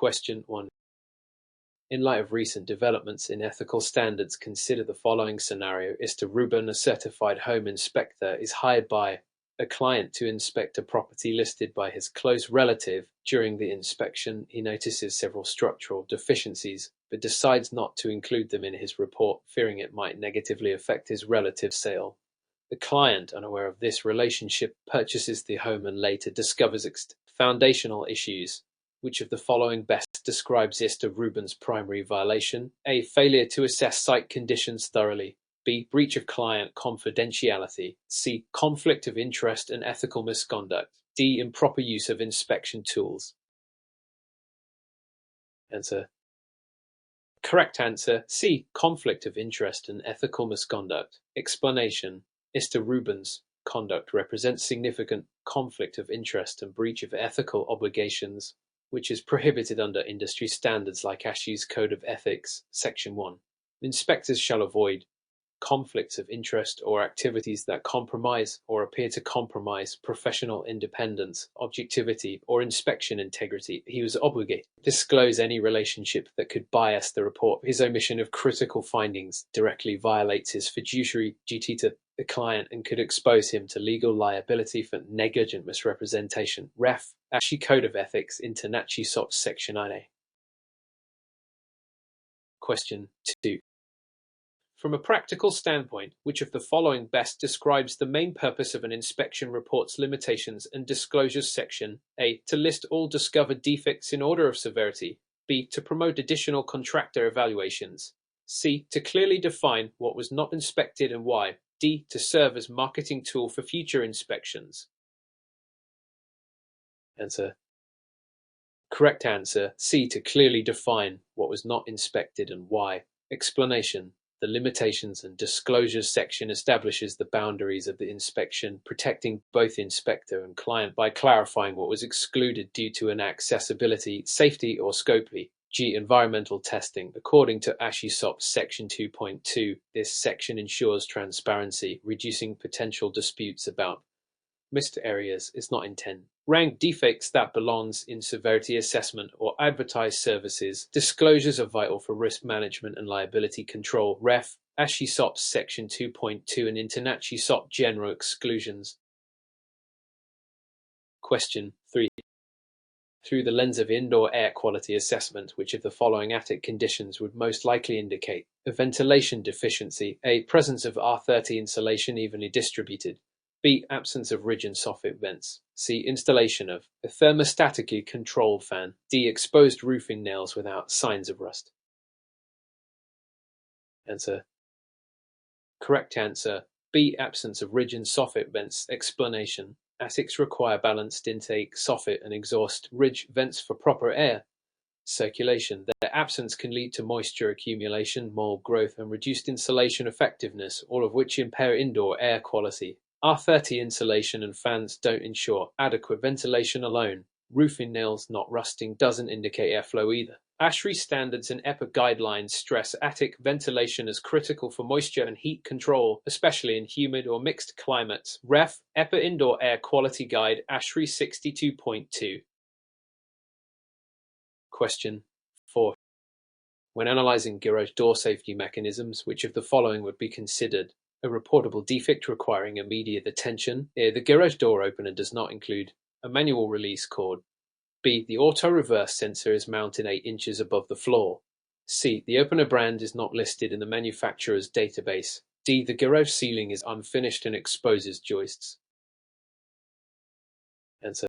Question 1. In light of recent developments in ethical standards, consider the following scenario. Mr. Rubin, a certified home inspector, is hired by a client to inspect a property listed by his close relative. During the inspection, he notices several structural deficiencies, but decides not to include them in his report, fearing it might negatively affect his relative's sale. The client, unaware of this relationship, purchases the home and later discovers foundational issues. Which of the following best describes Mr. Rubin's primary violation? A. Failure to assess site conditions thoroughly. B. Breach of client confidentiality. C. Conflict of interest and ethical misconduct. D. Improper use of inspection tools. Answer. Correct answer, C. Conflict of interest and ethical misconduct. Explanation. Mr. Rubin's conduct represents significant conflict of interest and breach of ethical obligations, which is prohibited under industry standards like ASHI's Code of Ethics, Section 1. Inspectors shall avoid conflicts of interest or activities that compromise or appear to compromise professional independence, objectivity, or inspection integrity. He was obligated to disclose any relationship that could bias the report. His omission of critical findings directly violates his fiduciary duty to the client and could expose him to legal liability for negligent misrepresentation. Ref. ASHI Code of Ethics, Internachi SOP, Section 9A. Question 2. From a practical standpoint, which of the following best describes the main purpose of an inspection report's limitations and disclosures section? A. To list all discovered defects in order of severity. B. To promote additional contractor evaluations. C. To clearly define what was not inspected and why. D. To serve as marketing tool for future inspections. Answer. Correct answer, C. To clearly define what was not inspected and why. Explanation. The Limitations and Disclosures section establishes the boundaries of the inspection, protecting both inspector and client by clarifying what was excluded due to inaccessibility, safety, or scope. G. Environmental testing. According to ASHI SOP Section 2.2, this section ensures transparency, reducing potential disputes about missed areas is not intended. Rank defects that belongs in severity assessment or advertised services. Disclosures are vital for risk management and liability control. Ref. ASHI SOP Section 2.2 and Internachi SOP General Exclusions. Question 3. Through the lens of indoor air quality assessment, which of the following attic conditions would most likely indicate a ventilation deficiency? A. Presence of R30 insulation evenly distributed. B. Absence of ridge and soffit vents. C. Installation of a thermostatically controlled fan. D. Exposed roofing nails without signs of rust. Answer. Correct answer, B. Absence of ridge and soffit vents. Explanation. Attics require balanced intake, soffit, and exhaust ridge vents for proper air circulation. Their absence can lead to moisture accumulation, mold growth, and reduced insulation effectiveness, all of which impair indoor air quality. R30 insulation and fans don't ensure adequate ventilation alone. Roofing nails not rusting doesn't indicate airflow either. ASHRAE standards and EPA guidelines stress attic ventilation as critical for moisture and heat control, especially in humid or mixed climates. Ref. EPA Indoor Air Quality Guide, ASHRAE 62.2. Question 4. When analyzing garage door safety mechanisms, which of the following would be considered a reportable defect requiring immediate attention? A. The garage door opener does not include a manual release cord. B. The auto-reverse sensor is mounted 8 inches above the floor. C. The opener brand is not listed in the manufacturer's database. D. The garage ceiling is unfinished and exposes joists. Answer.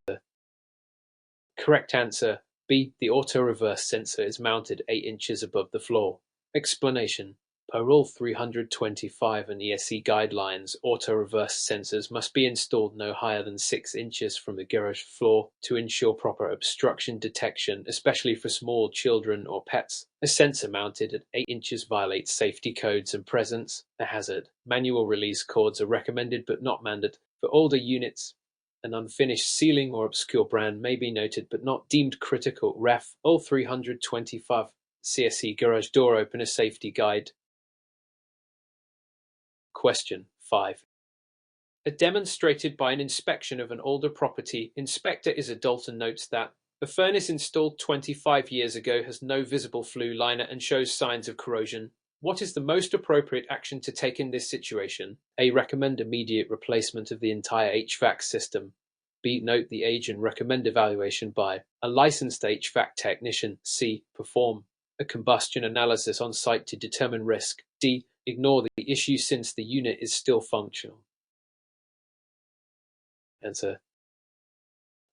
Correct answer, B. The auto-reverse sensor is mounted 8 inches above the floor. Explanation. Per Rule 325 and ESC guidelines, auto-reverse sensors must be installed no higher than 6 inches from the garage floor to ensure proper obstruction detection, especially for small children or pets. A sensor mounted at 8 inches violates safety codes and presents a hazard. Manual release cords are recommended but not mandated. For older units, an unfinished ceiling or obscure brand may be noted but not deemed critical. Ref. Rule 325 CSE Garage Door Opener Safety Guide. Question 5. Demonstrated by an inspection of an older property, inspector is adult and notes that A furnace installed 25 years ago has no visible flue liner and shows signs of corrosion. What is the most appropriate action to take in this situation? A. Recommend immediate replacement of the entire HVAC system. B. Note the age and recommend evaluation by a licensed HVAC technician. C. Perform a combustion analysis on site to determine risk. D. Ignore the issue since the unit is still functional. Answer.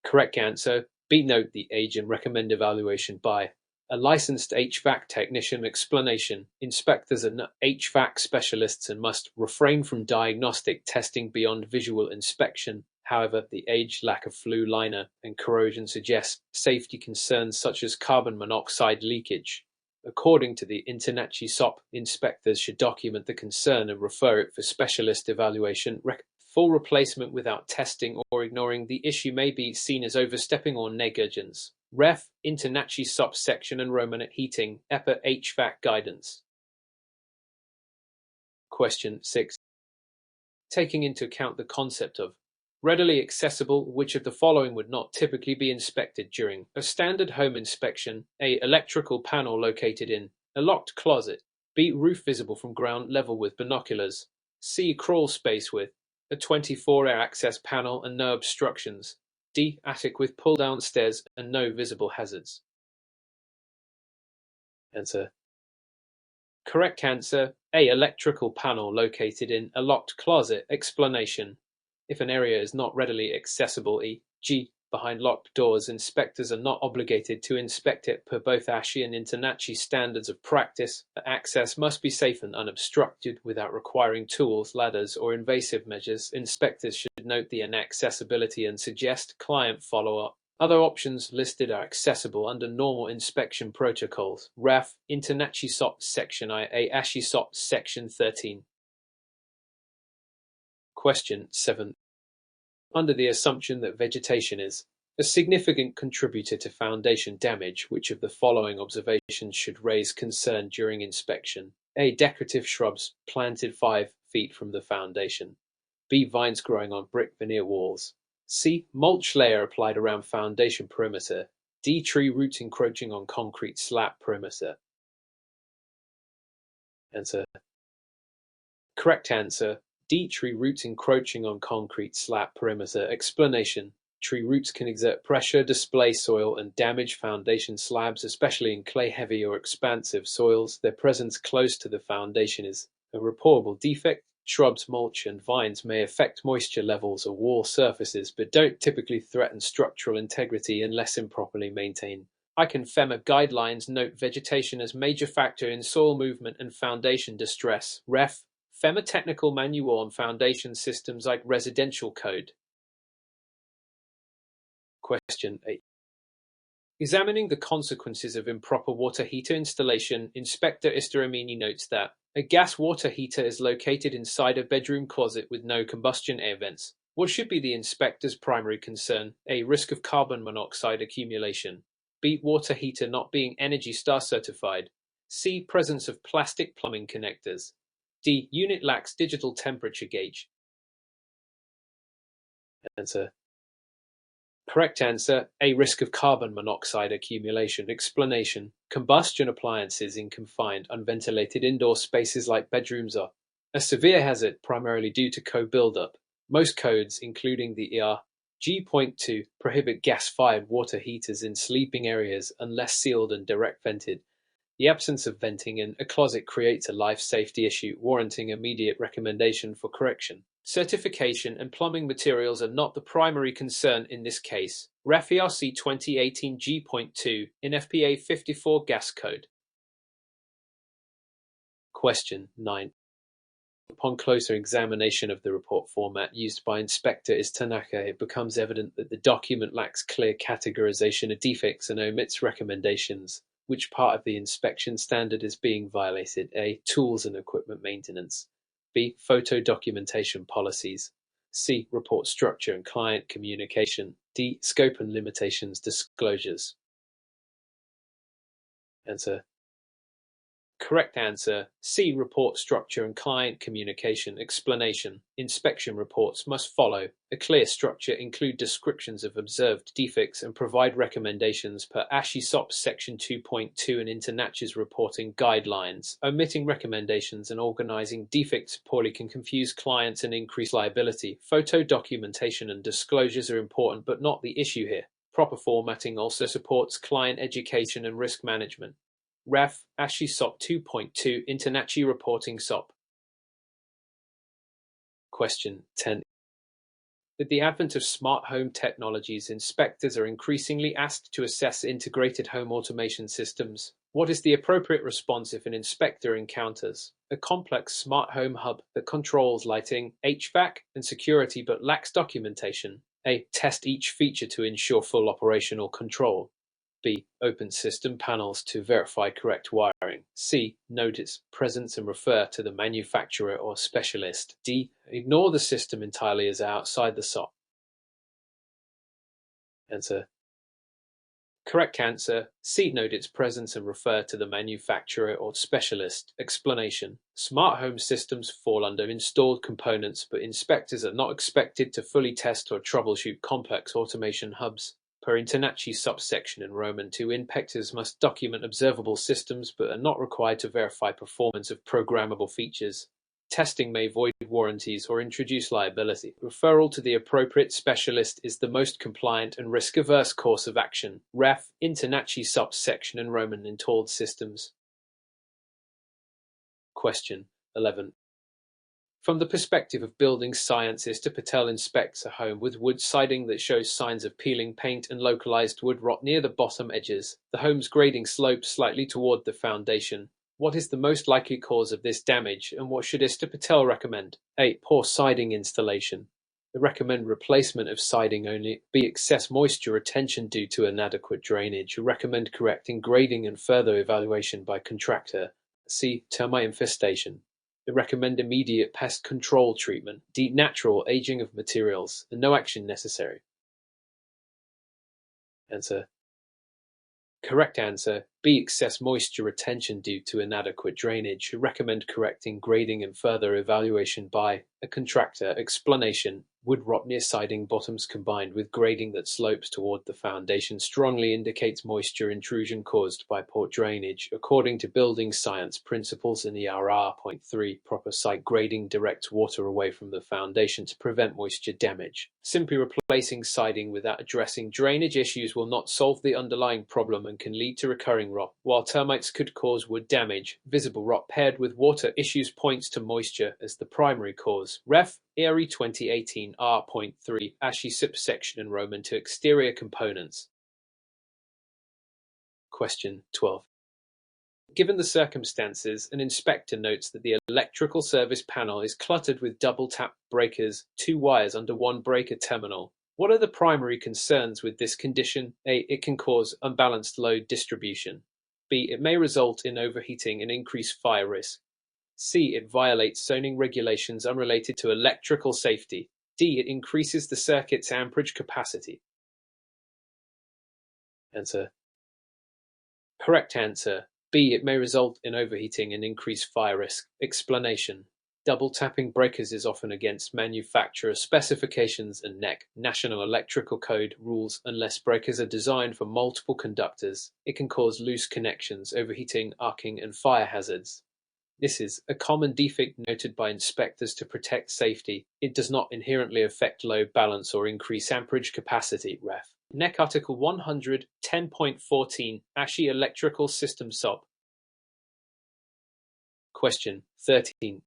Correct answer. B. Note the age and recommend evaluation by a licensed HVAC technician. Explanation. Inspectors are HVAC specialists and must refrain from diagnostic testing beyond visual inspection. However, the age, lack of flue liner, and corrosion suggest safety concerns such as carbon monoxide leakage. According to the INTERNACHI SOP, inspectors should document the concern and refer it for specialist evaluation. Full replacement without testing or ignoring the issue may be seen as overstepping or negligence. Ref. INTERNACHI SOP section and Romanet Heating, EPA HVAC guidance. Question 6. Taking into account the concept of readily accessible, which of the following would not typically be inspected during a standard home inspection? A. Electrical panel located in a locked closet. B. Roof visible from ground level with binoculars. C. Crawl space with a 24-hour access panel and no obstructions. D. Attic with pull-down stairs and no visible hazards. Answer. Correct answer. A. Electrical panel located in a locked closet. Explanation. If an area is not readily accessible, e.g. behind locked doors, inspectors are not obligated to inspect it per both ASHI and INTERNACHI standards of practice. Access must be safe and unobstructed without requiring tools, ladders, or invasive measures. Inspectors should note the inaccessibility and suggest client follow-up. Other options listed are accessible under normal inspection protocols. Ref. INTERNACHI SOP Section IA ASHI SOP Section 13. Question 7. Under the assumption that vegetation is a significant contributor to foundation damage, which of the following observations should raise concern during inspection? A. Decorative shrubs planted 5 feet from the foundation. B. Vines growing on brick veneer walls. C. Mulch layer applied around foundation perimeter. D. Tree roots encroaching on concrete slab perimeter. Answer. Correct answer. D. Tree roots encroaching on concrete slab perimeter. Explanation. Tree roots can exert pressure, displace soil, and damage foundation slabs, especially in clay-heavy or expansive soils. Their presence close to the foundation is a reportable defect. Shrubs, mulch, and vines may affect moisture levels or wall surfaces, but don't typically threaten structural integrity unless improperly maintained. ICANN-FEMA guidelines note vegetation as major factor in soil movement and foundation distress. Ref. FEMA Technical Manual on Foundation Systems like Residential Code. Question 8. Examining the consequences of improper water heater installation, Inspector Istaramini notes that a gas water heater is located inside a bedroom closet with no combustion air vents. What should be the inspector's primary concern? A. Risk of carbon monoxide accumulation. B. Water heater not being ENERGY STAR certified. C. Presence of plastic plumbing connectors. D. Unit lacks digital temperature gauge. Answer. Correct answer. A. Risk of carbon monoxide accumulation. Explanation. Combustion appliances in confined, unventilated indoor spaces like bedrooms are a severe hazard, primarily due to co-buildup. Most codes, including the ER G.2, prohibit gas-fired water heaters in sleeping areas unless sealed and direct vented. The absence of venting in a closet creates a life safety issue, warranting immediate recommendation for correction. Certification and plumbing materials are not the primary concern in this case. Ref ERC 2018 G.2 in FPA 54 Gas Code. Question 9. Upon closer examination of the report format used by Inspector Tanaka, it becomes evident that the document lacks clear categorization of defects and omits recommendations. Which part of the inspection standard is being violated? A. Tools and equipment maintenance. B. Photo documentation policies. C. Report structure and client communication. D. Scope and limitations disclosures. Answer. Correct answer. C. Report structure and client communication. Explanation. Inspection reports must follow a clear structure, include descriptions of observed defects, and provide recommendations per ASHI SOP Section 2.2 and INTERNACH's reporting guidelines. Omitting recommendations and organizing defects poorly can confuse clients and increase liability. Photo documentation and disclosures are important, but not the issue here. Proper formatting also supports client education and risk management. Ref. ASHI SOP 2.2 INTERNACHI Reporting SOP. Question 10. With the advent of smart home technologies, inspectors are increasingly asked to assess integrated home automation systems. What is the appropriate response if an inspector encounters a complex smart home hub that controls lighting, HVAC, and security but lacks documentation? A. Test each feature to ensure full operational control. B. Open system panels to verify correct wiring. C. Note its presence and refer to the manufacturer or specialist. D. Ignore the system entirely as outside the SOP. Answer. Correct answer. C. Note its presence and refer to the manufacturer or specialist. Explanation. Smart home systems fall under installed components, but inspectors are not expected to fully test or troubleshoot complex automation hubs. Per INTERNACHI subsection in Roman 2, inspectors must document observable systems but are not required to verify performance of programmable features. Testing may void warranties or introduce liability. Referral to the appropriate specialist is the most compliant and risk-averse course of action. Ref. INTERNACHI subsection in Roman installed systems. Question 11. From the perspective of building scientist, Patel inspects a home with wood siding that shows signs of peeling paint and localized wood rot near the bottom edges. The home's grading slopes slightly toward the foundation. What is the most likely cause of this damage, and what should Patel recommend? A. Poor siding installation. They recommend replacement of siding only. B. Excess moisture retention due to inadequate drainage. Recommend correcting grading and further evaluation by contractor. C. Termite infestation. They recommend immediate pest control treatment. D. Natural aging of materials, and no action necessary. Answer. Correct answer. B. Excess moisture retention due to inadequate drainage. Recommend correcting grading and further evaluation by a contractor. Explanation. Wood rot near siding bottoms combined with grading that slopes toward the foundation strongly indicates moisture intrusion caused by poor drainage. According to building science principles in ERR.3, proper site grading directs water away from the foundation to prevent moisture damage. Simply replacing siding without addressing drainage issues will not solve the underlying problem and can lead to recurring rot. While termites could cause wood damage, visible rot paired with water issues points to moisture as the primary cause. Ref. ERI 2018 R.3 ASHI subsection in Roman to exterior components. Question 12. Given the circumstances, an inspector notes that the electrical service panel is cluttered with double-tap breakers, 2 wires under 1 breaker terminal. What are the primary concerns with this condition? A. It can cause unbalanced load distribution. B. It may result in overheating and increased fire risk. C. It violates zoning regulations unrelated to electrical safety. D. It increases the circuit's amperage capacity. Answer. Correct answer. B. It may result in overheating and increased fire risk. Explanation. Double tapping breakers is often against manufacturer specifications and NEC, National Electrical Code, rules unless breakers are designed for multiple conductors. It can cause loose connections, overheating, arcing, and fire hazards. This is a common defect noted by inspectors to protect safety. It does not inherently affect load balance or increase amperage capacity. Ref. NEC Article 100, 10.14, ASHI Electrical System SOP. Question 13.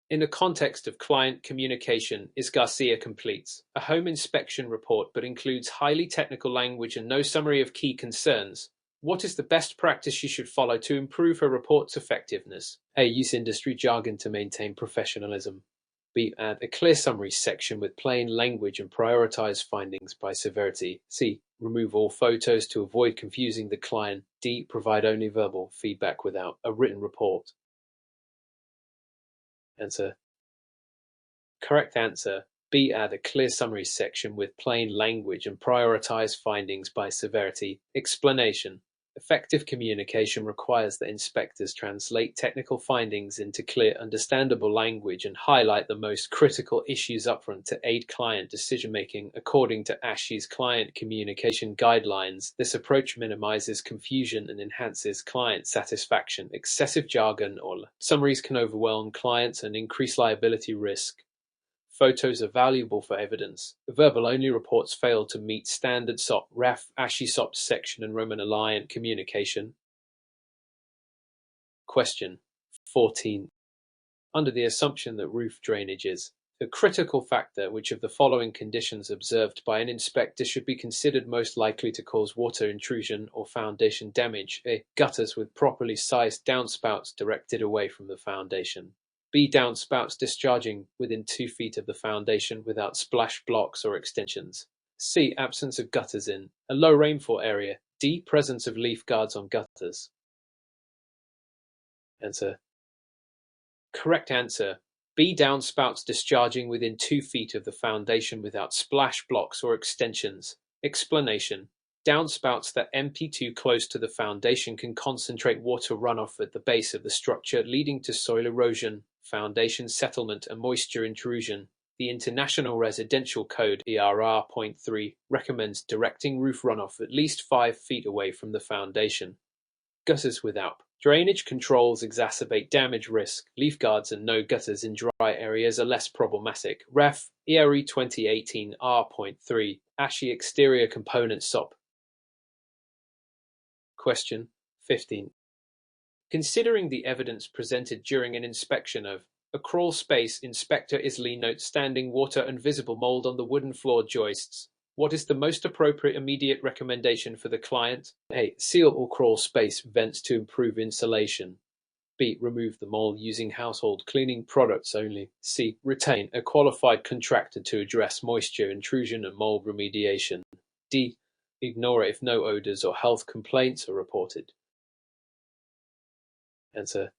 In the context of client communication, is Garcia completes a home inspection report but includes highly technical language and no summary of key concerns. What is the best practice she should follow to improve her report's effectiveness? A. Use industry jargon to maintain professionalism. B. Add a clear summary section with plain language and prioritize findings by severity. C. Remove all photos to avoid confusing the client. D. Provide only verbal feedback without a written report. Answer. Correct answer. B. Add a clear summary section with plain language and prioritize findings by severity. Explanation. Effective communication requires that inspectors translate technical findings into clear, understandable language and highlight the most critical issues upfront to aid client decision-making. According to ASHI's Client Communication Guidelines, this approach minimizes confusion and enhances client satisfaction. Excessive jargon or summaries can overwhelm clients and increase liability risk. Photos are valuable for evidence. Verbal-only reports fail to meet standard SOP, RAF, ASHI SOP section and Roman Alliant communication. Question 14. Under the assumption that roof drainage is a critical factor, which of the following conditions observed by an inspector should be considered most likely to cause water intrusion or foundation damage? A. Gutters with properly sized downspouts directed away from the foundation. B. Downspouts discharging within 2 feet of the foundation without splash blocks or extensions. C. Absence of gutters in a low rainfall area. D. Presence of leaf guards on gutters. Answer. Correct answer. B. Downspouts discharging within 2 feet of the foundation without splash blocks or extensions. Explanation. Downspouts that empty too close to the foundation can concentrate water runoff at the base of the structure, leading to soil erosion, foundation settlement and moisture intrusion. The International Residential Code ERR.3 recommends directing roof runoff at least 5 feet away from the foundation. Gutters without drainage controls exacerbate damage risk. Leaf guards and no gutters in dry areas are less problematic. Ref. ERE 2018 R.3 ASHI Exterior Components SOP. Question 15. Considering the evidence presented during an inspection of a crawl space, Inspector Isley notes standing water and visible mold on the wooden floor joists. What is the most appropriate immediate recommendation for the client? A. Seal all crawl space vents to improve insulation. B. Remove the mold using household cleaning products only. C. Retain a qualified contractor to address moisture intrusion and mold remediation. D. Ignore it if no odors or health complaints are reported. Answer.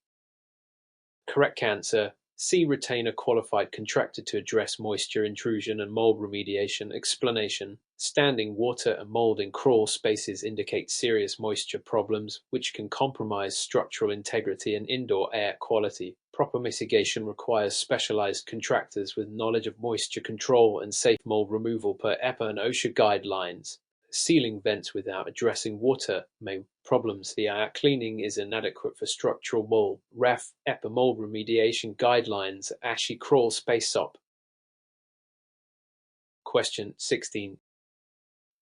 Correct answer. C. Retain a qualified contractor to address moisture intrusion and mold remediation. Explanation. Standing water and mold in crawl spaces indicate serious moisture problems, which can compromise structural integrity and indoor air quality. Proper mitigation requires specialized contractors with knowledge of moisture control and safe mold removal per EPA and OSHA guidelines. Sealing vents without addressing water may problems. The cleaning is inadequate for structural mold. REF EPA mold remediation guidelines. ASHI crawl space SOP. Question 16.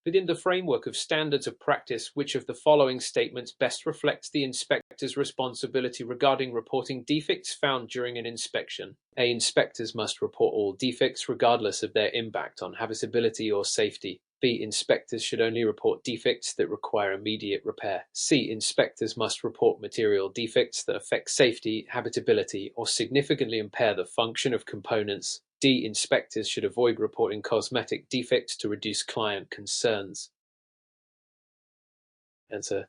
Within the framework of standards of practice, which of the following statements best reflects the inspector's responsibility regarding reporting defects found during an inspection? A. Inspectors must report all defects regardless of their impact on habitability or safety. B. Inspectors should only report defects that require immediate repair. C. Inspectors must report material defects that affect safety, habitability, or significantly impair the function of components. D. Inspectors should avoid reporting cosmetic defects to reduce client concerns. Answer.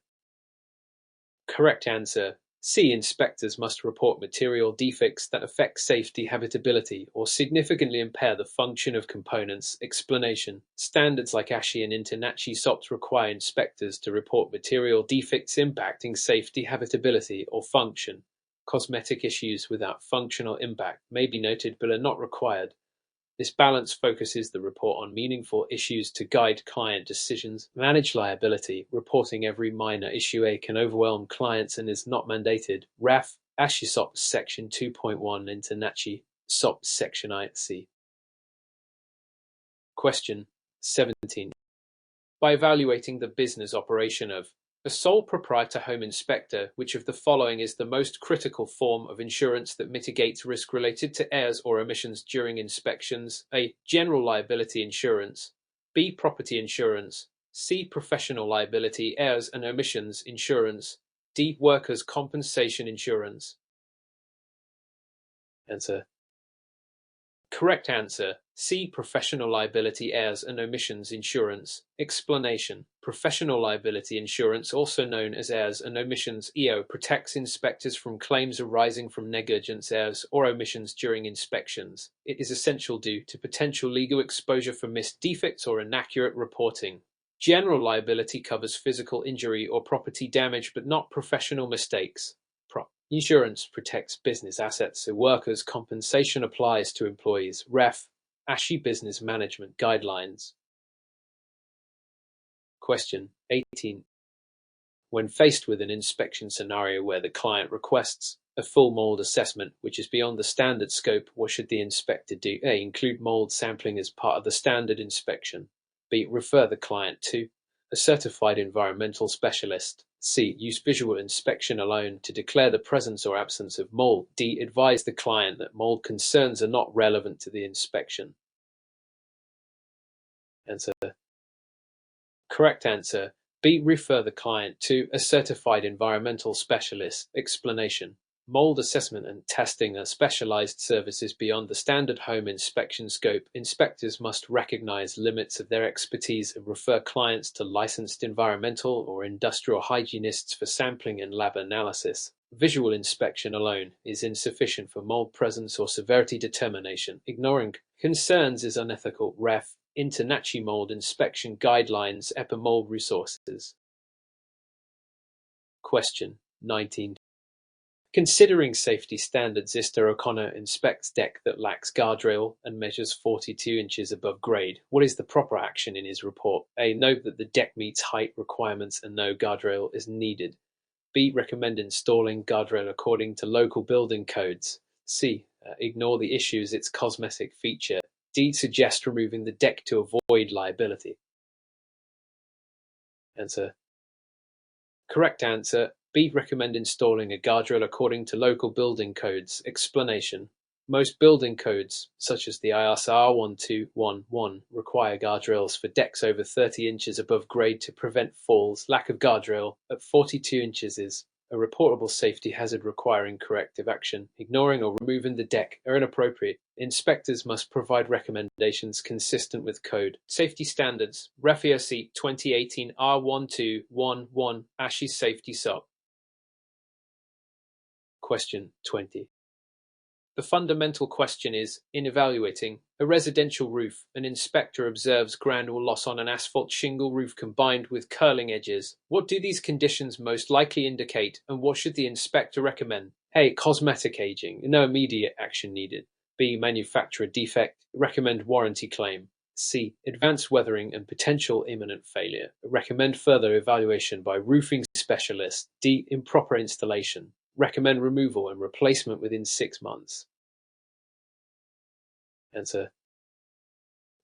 Correct answer. C. Inspectors must report material defects that affect safety, habitability, or significantly impair the function of components. Explanation. Standards like ASHI and INTERNACHI SOPs require inspectors to report material defects impacting safety, habitability, or function. Cosmetic issues without functional impact may be noted but are not required. This balance focuses the report on meaningful issues to guide client decisions. Manage liability. Reporting every minor issue can overwhelm clients and is not mandated. RAF, ASHI SOP Section 2.1, INTERNACHI SOP Section IC. Question 17. By evaluating the business operation of a sole proprietor home inspector, which of the following is the most critical form of insurance that mitigates risk related to errors or omissions during inspections? A. General liability insurance. B. Property insurance. C. Professional liability, errors and omissions insurance. D. Workers' compensation insurance. Answer. Correct answer. C. Professional liability, errors and omissions insurance. Explanation. Professional liability insurance, also known as errors and omissions (EO), protects inspectors from claims arising from negligence, errors, or omissions during inspections. It is essential due to potential legal exposure for missed defects or inaccurate reporting. General liability covers physical injury or property damage, but not professional mistakes. Insurance protects business assets, so workers' compensation applies to employees. Ref. ASHI Business Management Guidelines. Question 18. When faced with an inspection scenario where the client requests a full mold assessment which is beyond the standard scope, what should the inspector do? A. Include mold sampling as part of the standard inspection. B. Refer the client to a certified environmental specialist. C. Use visual inspection alone to declare the presence or absence of mold. D. Advise the client that mold concerns are not relevant to the inspection. Answer. Correct answer. B. Refer the client to a certified environmental specialist. Explanation. Mold assessment and testing are specialized services beyond the standard home inspection scope. Inspectors must recognize limits of their expertise and refer clients to licensed environmental or industrial hygienists for sampling and lab analysis. Visual inspection alone is insufficient for mold presence or severity determination. Ignoring concerns is unethical. Ref. INTERNACHI Mold Inspection Guidelines EPIMOLD Resources. Question 19. Considering safety standards, Mr. O'Connor inspects deck that lacks guardrail and measures 42 inches above grade. What is the proper action in his report? A. Note that the deck meets height requirements and no guardrail is needed. B. Recommend installing guardrail according to local building codes. C. Ignore the issue as its cosmetic feature. D. Suggest removing the deck to avoid liability. Answer. Correct answer. B. Recommend installing a guardrail according to local building codes. Explanation. Most building codes, such as the ISR 1211, require guardrails for decks over 30 inches above grade to prevent falls. Lack of guardrail at 42 inches is a reportable safety hazard requiring corrective action. Ignoring or removing the deck are inappropriate. Inspectors must provide recommendations consistent with code. Safety standards. REFIOC 2018 R1211 ASHI Safety SOP. Question 20. The fundamental question is, in evaluating a residential roof, an inspector observes granule loss on an asphalt shingle roof combined with curling edges. What do these conditions most likely indicate, and what should the inspector recommend? A. Cosmetic aging, no immediate action needed. B. Manufacturer defect, recommend warranty claim. C. Advanced weathering and potential imminent failure, recommend further evaluation by roofing specialist. D. Improper installation, recommend removal and replacement within 6 months. Answer.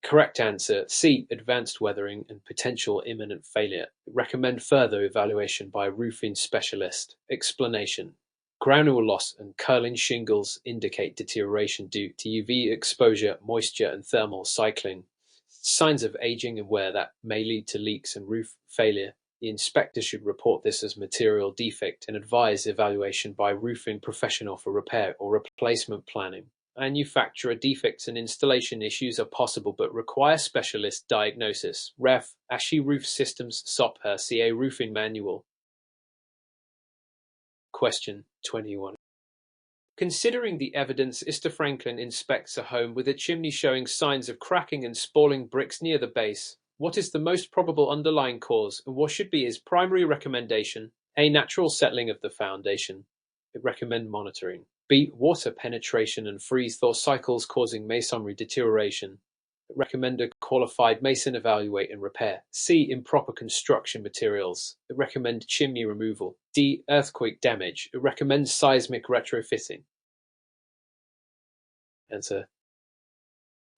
Correct answer. C. Advanced weathering and potential imminent failure. Recommend further evaluation by a roofing specialist. Explanation. Granule loss and curling shingles indicate deterioration due to UV exposure, moisture, and thermal cycling. Signs of aging and wear that may lead to leaks and roof failure. The inspector should report this as material defect and advise evaluation by a roofing professional for repair or replacement planning. Manufacturer defects and installation issues are possible but require specialist diagnosis. Ref. ASHI Roof Systems SOP CA Roofing Manual. Question 21. Considering the evidence, Mr. Franklin inspects a home with a chimney showing signs of cracking and spalling bricks near the base. What is the most probable underlying cause, and what should be his primary recommendation? A. Natural settling of the foundation. Recommend monitoring. B. Water penetration and freeze-thaw cycles causing masonry deterioration. Recommend a qualified mason evaluate and repair. C. Improper construction materials. Recommend chimney removal. D. Earthquake damage. Recommend seismic retrofitting. Answer.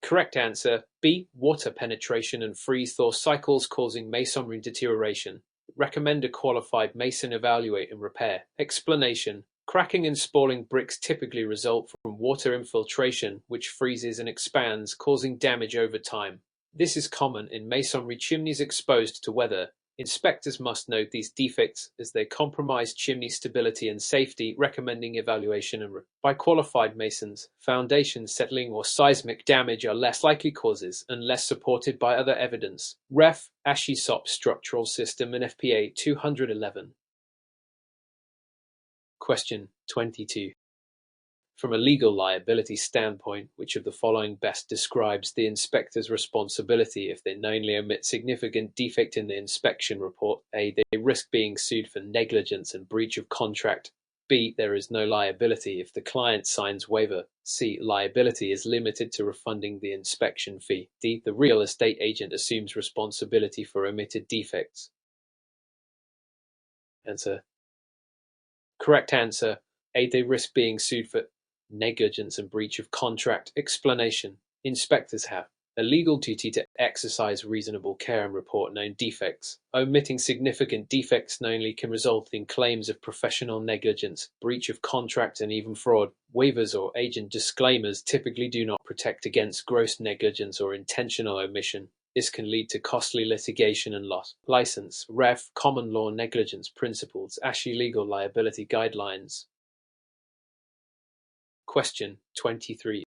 Correct answer. B. Water penetration and freeze-thaw cycles causing masonry deterioration. Recommend a qualified mason evaluate and repair. Explanation. Cracking and spalling bricks typically result from water infiltration, which freezes and expands, causing damage over time. This is common in masonry chimneys exposed to weather. Inspectors must note these defects as they compromise chimney stability and safety, recommending evaluation by qualified masons. Foundation settling or seismic damage are less likely causes, unless supported by other evidence. Ref. ASHI SOP Structural System and FPA 211. Question 22. From a legal liability standpoint, which of the following best describes the inspector's responsibility if they knowingly omit significant defect in the inspection report? A. They risk being sued for negligence and breach of contract. B. There is no liability if the client signs waiver. C. Liability is limited to refunding the inspection fee. D. The real estate agent assumes responsibility for omitted defects. Answer. Correct answer. A. They risk being sued for negligence and breach of contract. Explanation. Inspectors have a legal duty to exercise reasonable care and report known defects. Omitting significant defects knowingly can result in claims of professional negligence, breach of contract, and even fraud. Waivers or agent disclaimers typically do not protect against gross negligence or intentional omission. This can lead to costly litigation and loss. License, Ref. Common Law Negligence Principles, ASHI Legal Liability Guidelines. Question 23.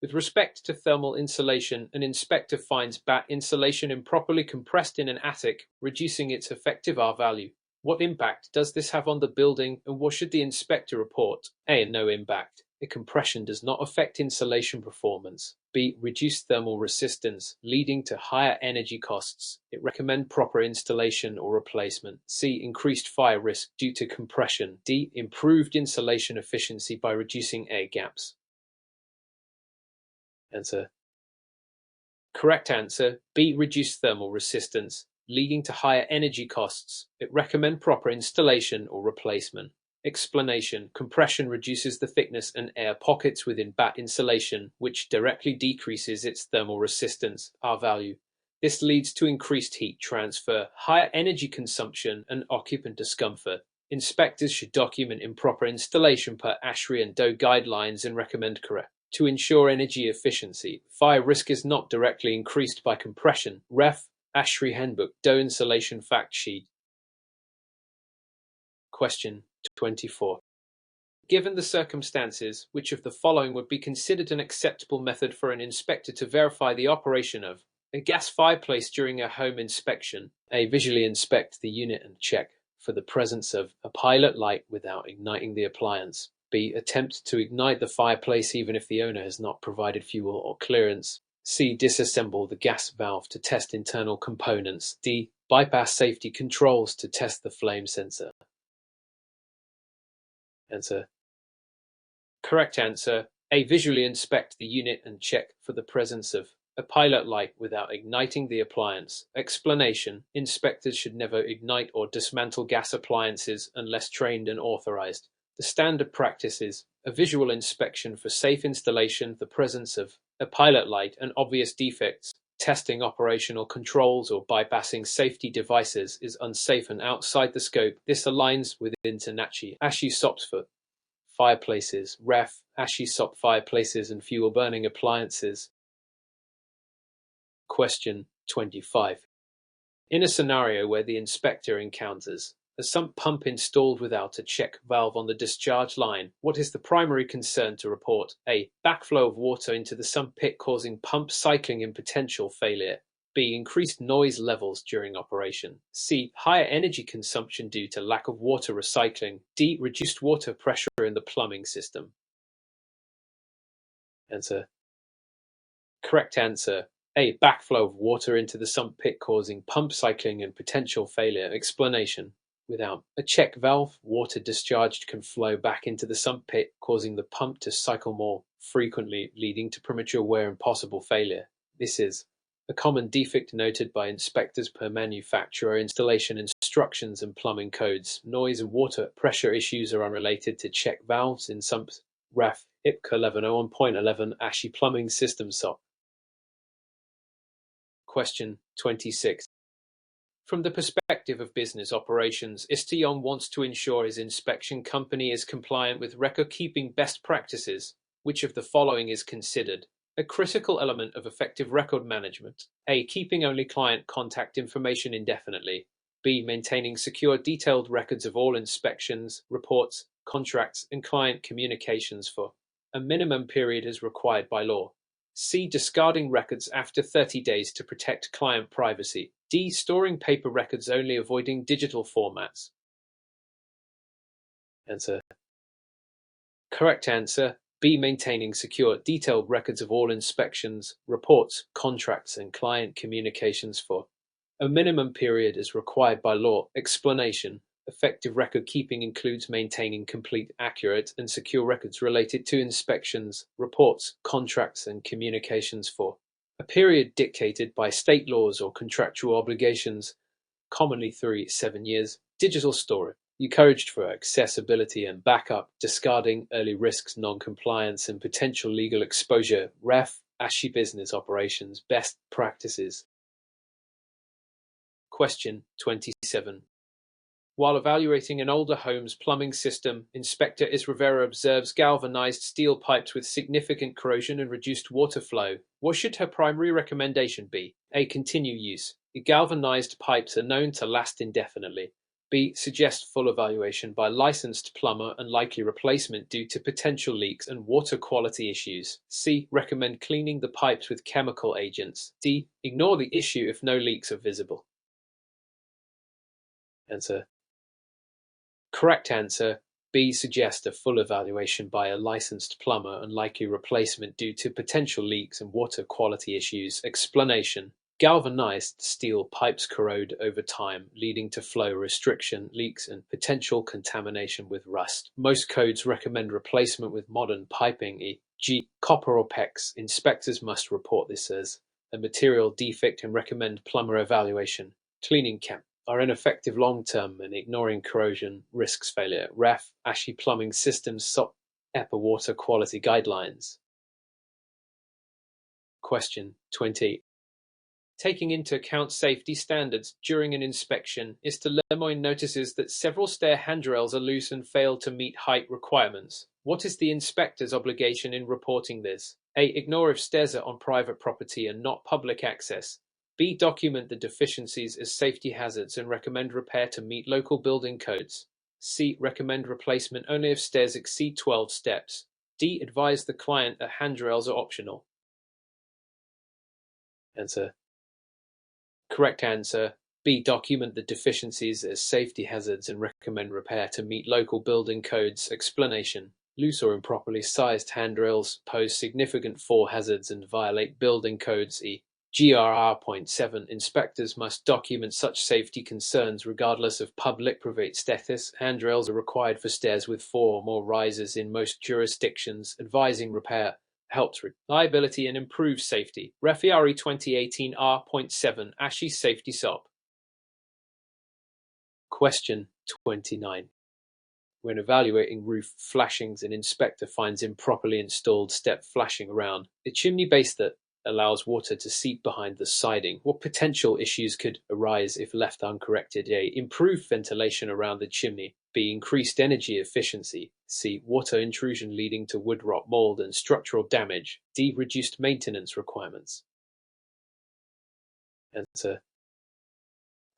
With respect to thermal insulation, an inspector finds batt insulation improperly compressed in an attic, reducing its effective R value. What impact does this have on the building, and what should the inspector report? A. No impact. The compression does not affect insulation performance. B. Reduced thermal resistance, leading to higher energy costs. It recommend proper installation or replacement. C. Increased fire risk due to compression. D. Improved insulation efficiency by reducing air gaps. Answer. Correct answer. B. Reduced thermal resistance, leading to higher energy costs. It recommend proper installation or replacement. Explanation. Compression reduces the thickness and air pockets within batt insulation, which directly decreases its thermal resistance, R value. This leads to increased heat transfer, higher energy consumption, and occupant discomfort. Inspectors should document improper installation per ASHRAE and DOE guidelines and recommend correct. To ensure energy efficiency, fire risk is not directly increased by compression. Ref. ASHRAE Handbook, DOE Insulation Fact Sheet. Question 24. Given the circumstances, which of the following would be considered an acceptable method for an inspector to verify the operation of a gas fireplace during a home inspection? A. Visually inspect the unit and check for the presence of a pilot light without igniting the appliance. B. Attempt to ignite the fireplace even if the owner has not provided fuel or clearance. C. Disassemble the gas valve to test internal components. D. Bypass safety controls to test the flame sensor. Answer. Correct answer. A. Visually inspect the unit and check for the presence of a pilot light without igniting the appliance. Explanation. Inspectors should never ignite or dismantle gas appliances unless trained and authorized. The standard practice is a visual inspection for safe installation, the presence of a pilot light, and obvious defects. Testing operational controls or bypassing safety devices is unsafe and outside the scope. This aligns with INTERNACHI. ASHI SOPs for fireplaces, Ref. ASHI SOP fireplaces and fuel burning appliances. Question 25. In a scenario where the inspector encounters a sump pump installed without a check valve on the discharge line, what is the primary concern to report? A. Backflow of water into the sump pit causing pump cycling and potential failure. B. Increased noise levels during operation. C. Higher energy consumption due to lack of water recycling. D. Reduced water pressure in the plumbing system. Answer. Correct answer. A. Backflow of water into the sump pit causing pump cycling and potential failure. Explanation. Without a check valve, water discharged can flow back into the sump pit, causing the pump to cycle more frequently, leading to premature wear and possible failure. This is a common defect noted by inspectors per manufacturer, installation instructions, and plumbing codes. Noise and water pressure issues are unrelated to check valves in sumps. Ref. IPCA 1101.11 ASHI Plumbing System SOP. Question 26. From the perspective of business operations, Isteyong wants to ensure his inspection company is compliant with record-keeping best practices. Which of the following is considered a critical element of effective record management? A. Keeping only client contact information indefinitely. B. Maintaining secure, detailed records of all inspections, reports, contracts, and client communications for a minimum period as required by law. C. Discarding records after 30 days to protect client privacy. D. Storing paper records only, avoiding digital formats. Answer. Correct answer: B. Maintaining secure, detailed records of all inspections, reports, contracts, and client communications for a minimum period as required by law. Explanation: effective record keeping includes maintaining complete, accurate, and secure records related to inspections, reports, contracts, and communications for a period dictated by state laws or contractual obligations, commonly 3 to 7 years. Digital storage encouraged for accessibility and backup, discarding early risks, non-compliance, and potential legal exposure. Ref. ASHI Business Operations Best Practices. Question 27. While evaluating an older home's plumbing system, Inspector Rivera observes galvanized steel pipes with significant corrosion and reduced water flow. What should her primary recommendation be? A. Continue use. Galvanized pipes are known to last indefinitely. B. Suggest full evaluation by licensed plumber and likely replacement due to potential leaks and water quality issues. C. Recommend cleaning the pipes with chemical agents. D. Ignore the issue if no leaks are visible. Answer. Correct answer: B. Suggest a full evaluation by a licensed plumber and likely replacement due to potential leaks and water quality issues. Explanation: galvanized steel pipes corrode over time, leading to flow restriction, leaks, and potential contamination with rust. Most codes recommend replacement with modern piping, e.g. copper or PEX. Inspectors must report this as a material defect and recommend plumber evaluation. Cleaning camp are ineffective long-term and ignoring corrosion risks failure. Ref. ASHI Plumbing Systems SOP EPA Water Quality Guidelines. Question 20. Taking into account safety standards during an inspection, Mr. Lemoyne notices that several stair handrails are loose and fail to meet height requirements. What is the inspector's obligation in reporting this? A. Ignore if stairs are on private property and not public access. B. Document the deficiencies as safety hazards and recommend repair to meet local building codes. C. Recommend replacement only if stairs exceed 12 steps. D. Advise the client that handrails are optional. Answer. Correct answer: B. Document the deficiencies as safety hazards and recommend repair to meet local building codes. Explanation: loose or improperly sized handrails pose significant fall hazards and violate building codes. GRR.7. Inspectors must document such safety concerns regardless of public-private status. Handrails are required for stairs with 4 or more risers in most jurisdictions. Advising repair helps reliability and improves safety. Referee 2018 R.7 ASHI Safety SOP. Question 29. When evaluating roof flashings, an inspector finds improperly installed step flashing around a chimney base that allows water to seep behind the siding. What potential issues could arise if left uncorrected? A. Improved ventilation around the chimney. B. Increased energy efficiency. C. Water intrusion leading to wood rot, mold, and structural damage. D. Reduced maintenance requirements. Answer.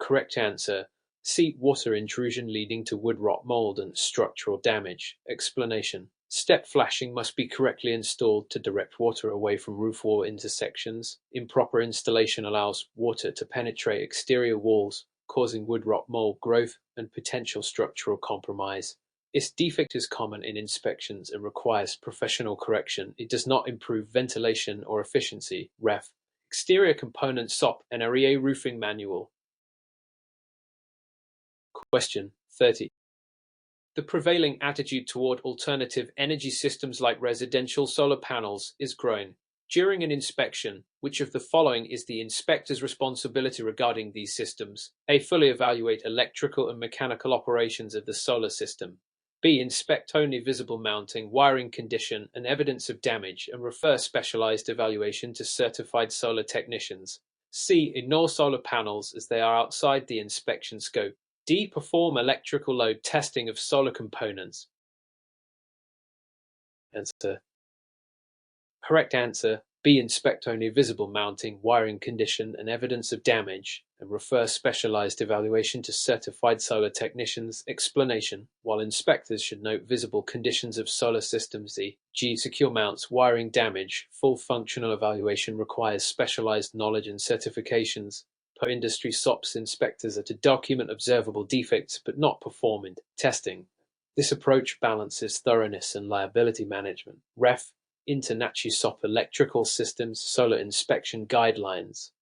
Correct answer: C. Water intrusion leading to wood rot, mold, and structural damage. Explanation: step flashing must be correctly installed to direct water away from roof wall intersections. Improper installation allows water to penetrate exterior walls, causing wood rot, mold growth, and potential structural compromise. This defect is common in inspections and requires professional correction. It does not improve ventilation or efficiency. Ref. Exterior Components SOP NREA Roofing Manual. Question 30. The prevailing attitude toward alternative energy systems like residential solar panels is growing. During an inspection, which of the following is the inspector's responsibility regarding these systems? A. Fully evaluate electrical and mechanical operations of the solar system. B. Inspect only visible mounting, wiring condition, and evidence of damage, and refer specialized evaluation to certified solar technicians. C. Ignore solar panels as they are outside the inspection scope. D. Perform electrical load testing of solar components. Answer. Correct answer: B. Inspect only visible mounting, wiring condition, and evidence of damage, and refer specialized evaluation to certified solar technicians. Explanation: while inspectors should note visible conditions of solar systems, e.g. secure mounts, wiring damage, full functional evaluation requires specialized knowledge and certifications. Per industry SOPs, inspectors are to document observable defects but not perform testing. This approach balances thoroughness and liability management. Ref. International Electrical Systems Solar Inspection Guidelines.